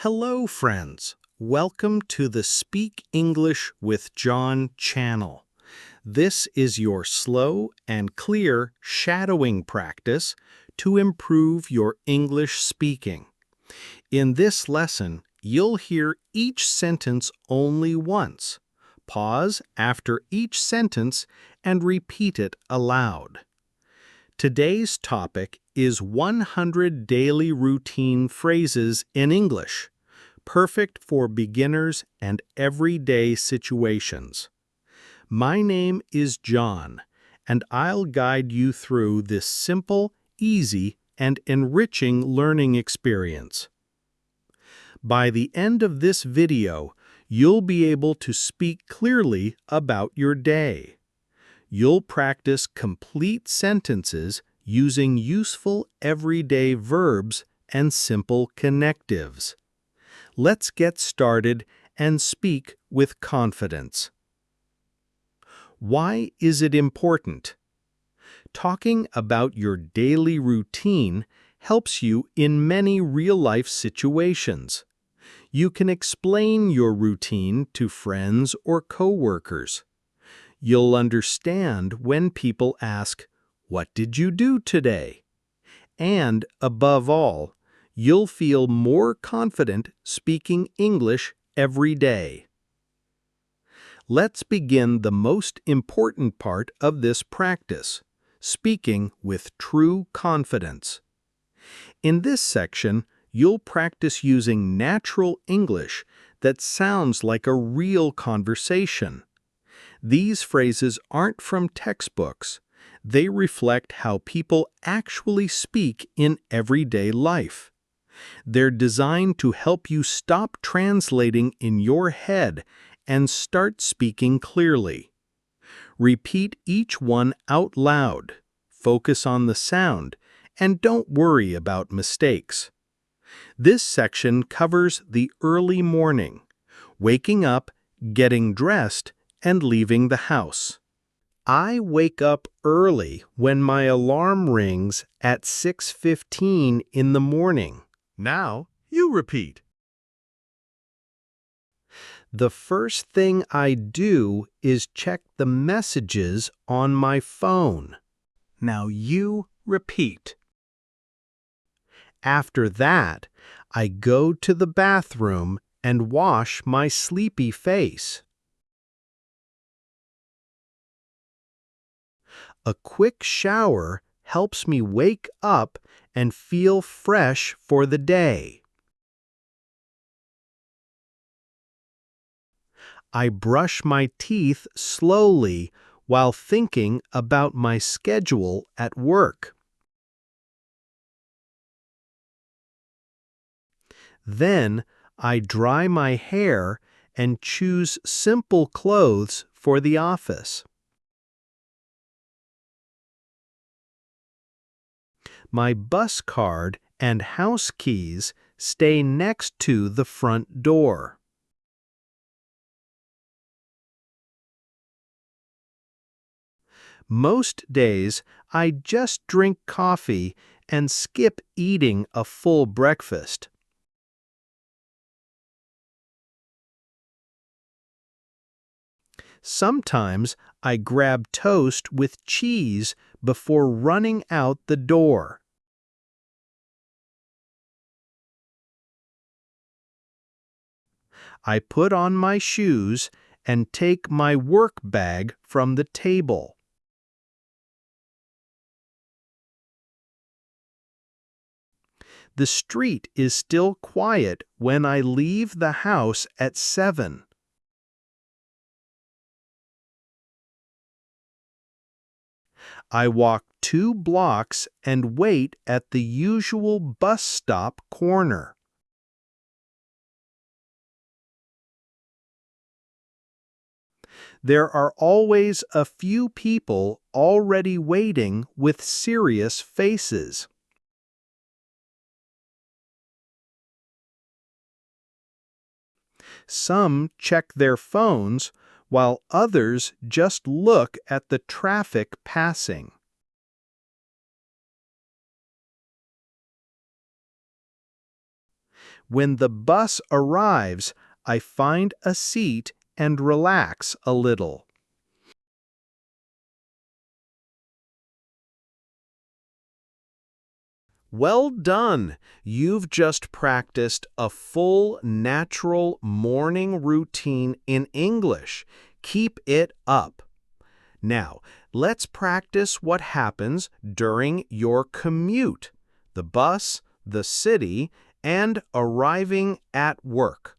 Hello, friends. Welcome to the Speak English with John channel. This is your slow and clear shadowing practice to improve your English speaking. In this lesson, you'll hear each sentence only once. Pause after each sentence and repeat it aloud. Today's topic is 100 daily routine phrases in English, perfect for beginners and everyday situations. My name is John, and I'll guide you through this simple, easy, and enriching learning experience. By the end of this video, you'll be able to speak clearly about your day. You'll practice complete sentences using useful everyday verbs and simple connectives. Let's get started and speak with confidence. Why is it important? Talking about your daily routine helps you in many real-life situations. You can explain your routine to friends or coworkers. You'll understand when people ask, "What did you do today?" And, above all, you'll feel more confident speaking English every day. Let's begin the most important part of this practice, speaking with true confidence. In this section, you'll practice using natural English that sounds like a real conversation. These phrases aren't from textbooks. They reflect how people actually speak in everyday life. They're designed to help you stop translating in your head and start speaking clearly. Repeat each one out loud, focus on the sound, and don't worry about mistakes. This section covers the early morning, waking up, getting dressed, and leaving the house. I wake up early when my alarm rings at 6:15 in the morning. Now, you repeat. The first thing I do is check the messages on my phone. Now you repeat. After that, I go to the bathroom and wash my sleepy face. A quick shower helps me wake up and feel fresh for the day. I brush my teeth slowly while thinking about my schedule at work. Then I dry my hair and choose simple clothes for the office. My bus card and house keys stay next to the front door. Most days, I just drink coffee and skip eating a full breakfast. Sometimes I grab toast with cheese before running out the door. I put on my shoes and take my work bag from the table. The street is still quiet when I leave the house at 7. I walk 2 blocks and wait at the usual bus stop corner. There are always a few people already waiting with serious faces. Some check their phones while others just look at the traffic passing. When the bus arrives, I find a seat and relax a little. Well done! You've just practiced a full, natural morning routine in English. Keep it up. Now, let's practice what happens during your commute, the bus, the city, and arriving at work.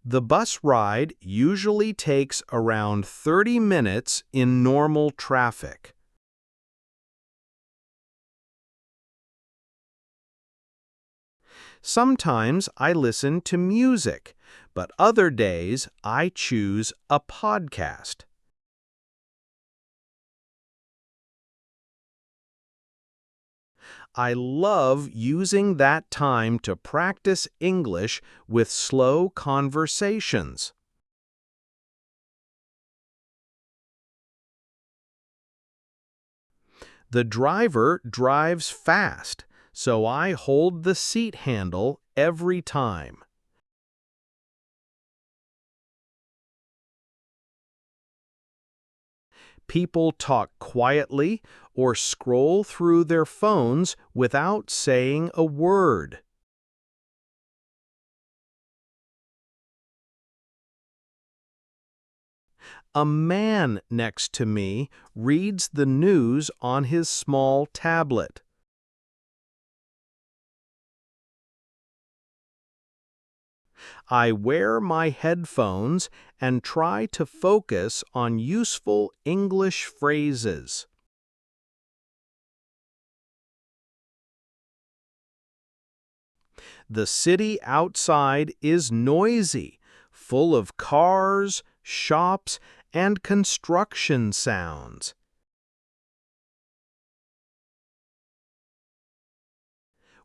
The bus ride usually takes around 30 minutes in normal traffic. Sometimes I listen to music, but other days I choose a podcast. I love using that time to practice English with slow conversations. The driver drives fast, so I hold the seat handle every time. People talk quietly or scroll through their phones without saying a word. A man next to me reads the news on his small tablet. I wear my headphones and try to focus on useful English phrases. The city outside is noisy, full of cars, shops, and construction sounds.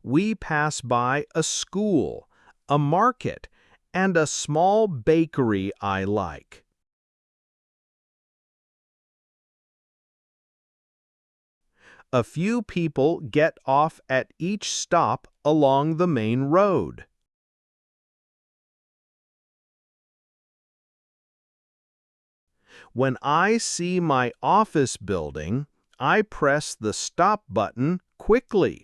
We pass by a school, a market, and a small bakery I like. A few people get off at each stop along the main road. When I see my office building, I press the stop button quickly.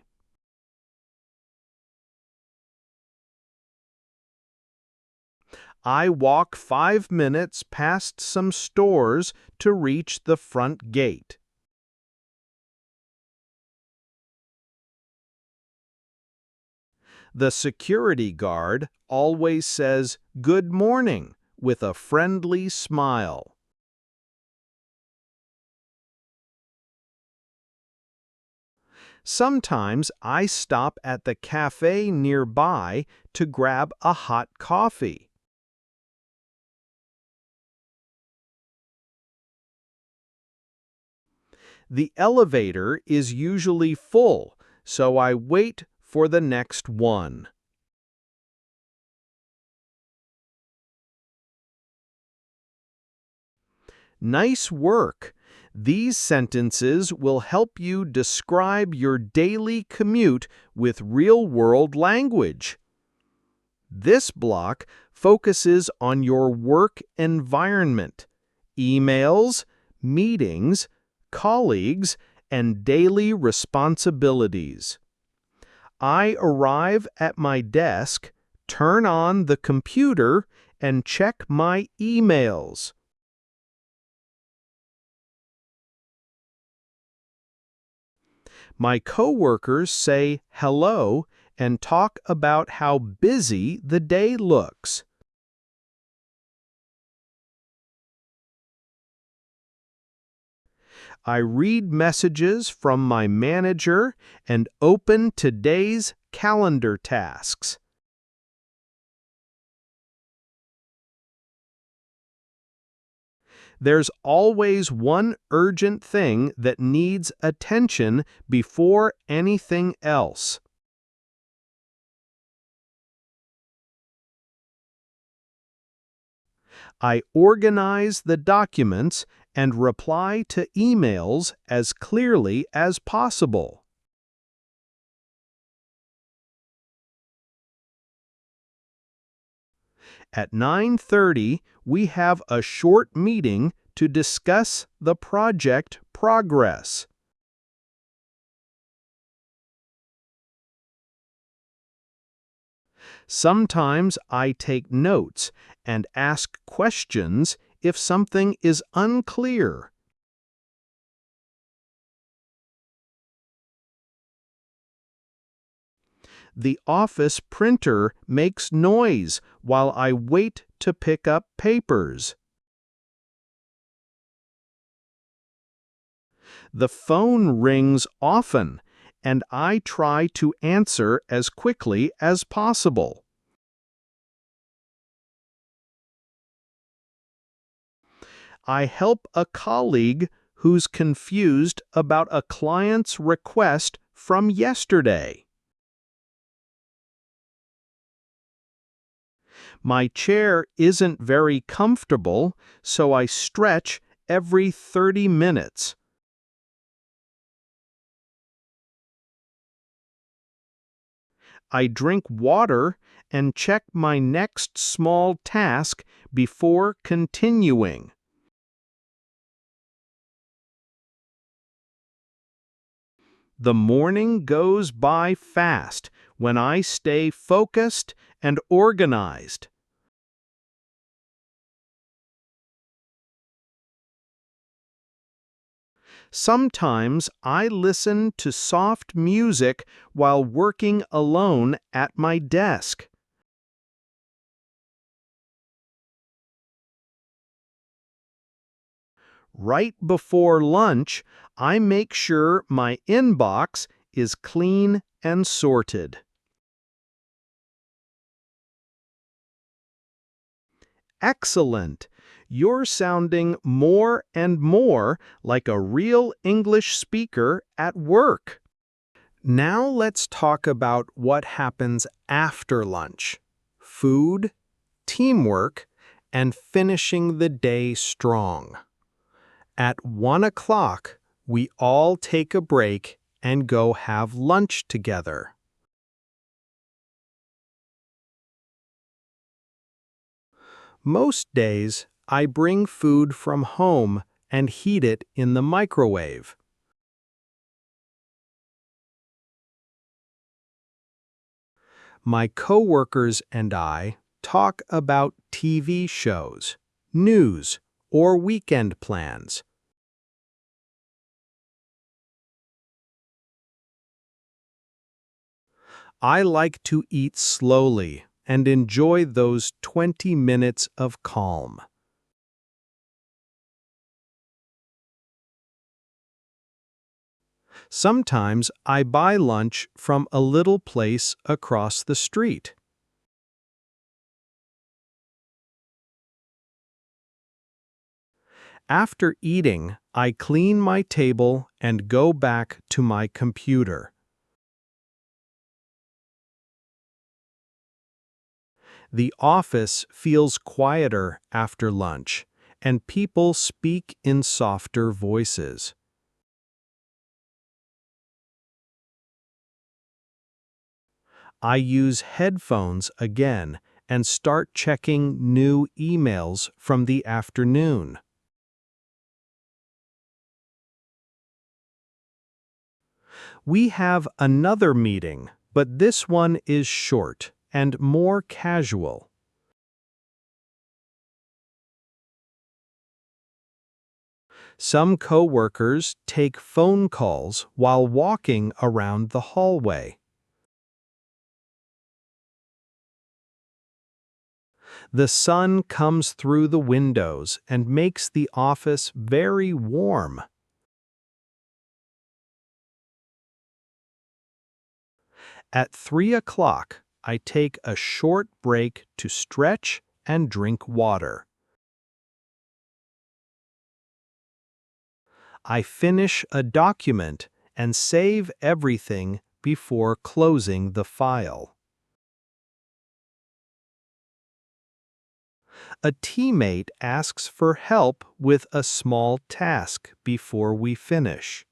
I walk 5 minutes past some stores to reach the front gate. The security guard always says "Good morning" with a friendly smile. Sometimes I stop at the cafe nearby to grab a hot coffee. The elevator is usually full, so I wait for the next one. Nice work! These sentences will help you describe your daily commute with real-world language. This block focuses on your work environment, emails, meetings, colleagues, and daily responsibilities. I arrive at my desk, turn on the computer, and check my emails. My coworkers say hello and talk about how busy the day looks. I read messages from my manager and open today's calendar tasks. There's always one urgent thing that needs attention before anything else. I organize the documents and reply to emails as clearly as possible. At 9:30, we have a short meeting to discuss the project progress. Sometimes I take notes and ask questions if something is unclear. The office printer makes noise while I wait to pick up papers. The phone rings often, and I try to answer as quickly as possible. I help a colleague who's confused about a client's request from yesterday. My chair isn't very comfortable, so I stretch every 30 minutes. I drink water and check my next small task before continuing. The morning goes by fast when I stay focused and organized. Sometimes I listen to soft music while working alone at my desk. Right before lunch, I make sure my inbox is clean and sorted. Excellent! You're sounding more and more like a real English speaker at work. Now let's talk about what happens after lunch: food, teamwork, and finishing the day strong. At 1 o'clock, we all take a break and go have lunch together. Most days, I bring food from home and heat it in the microwave. My coworkers and I talk about TV shows, news, or weekend plans. I like to eat slowly and enjoy those 20 minutes of calm. Sometimes I buy lunch from a little place across the street. After eating, I clean my table and go back to my computer. The office feels quieter after lunch, and people speak in softer voices. I use headphones again and start checking new emails from the afternoon. We have another meeting, but this one is short and more casual. Some coworkers take phone calls while walking around the hallway. The sun comes through the windows and makes the office very warm. At 3 o'clock, I take a short break to stretch and drink water. I finish a document and save everything before closing the file. A teammate asks for help with a small task before we finish.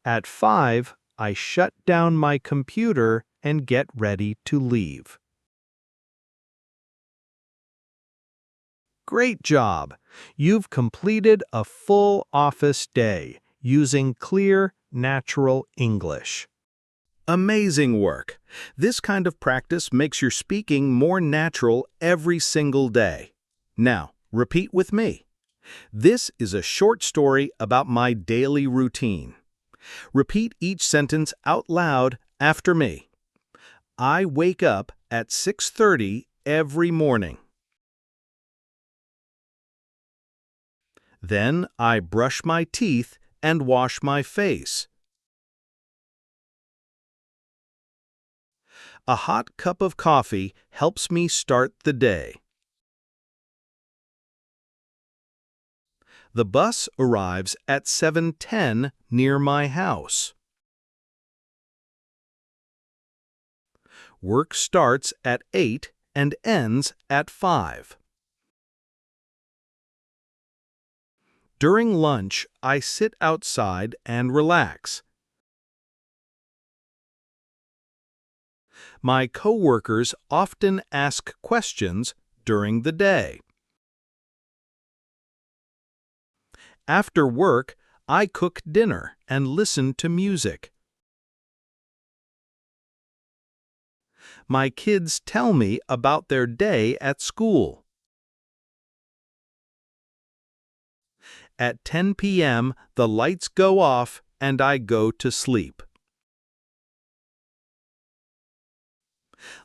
At 5, I shut down my computer and get ready to leave. Great job! You've completed a full office day using clear, natural English. Amazing work! This kind of practice makes your speaking more natural every single day. Now, repeat with me. This is a short story about my daily routine. Repeat each sentence out loud after me. I wake up at 6:30 every morning. Then I brush my teeth and wash my face. A hot cup of coffee helps me start the day. The bus arrives at 7:10 near my house. Work starts at 8 and ends at 5. During lunch, I sit outside and relax. My coworkers often ask questions during the day. After work, I cook dinner and listen to music. My kids tell me about their day at school. At 10 p.m., the lights go off and I go to sleep.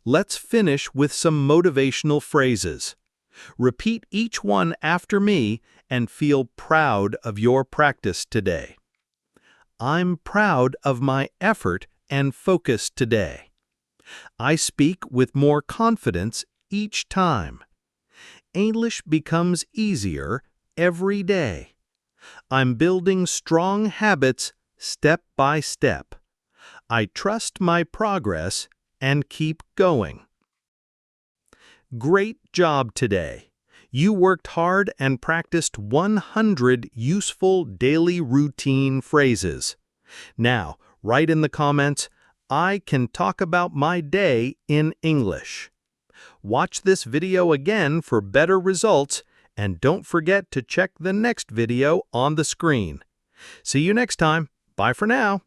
Let's finish with some motivational phrases. Repeat each one after me and feel proud of your practice today. I'm proud of my effort and focus today. I speak with more confidence each time. English becomes easier every day. I'm building strong habits step by step. I trust my progress and keep going. Great job today! You worked hard and practiced 100 useful daily routine phrases. Now, write in the comments, I can talk about my day in English. Watch this video again for better results, and don't forget to check the next video on the screen. See you next time. Bye for now.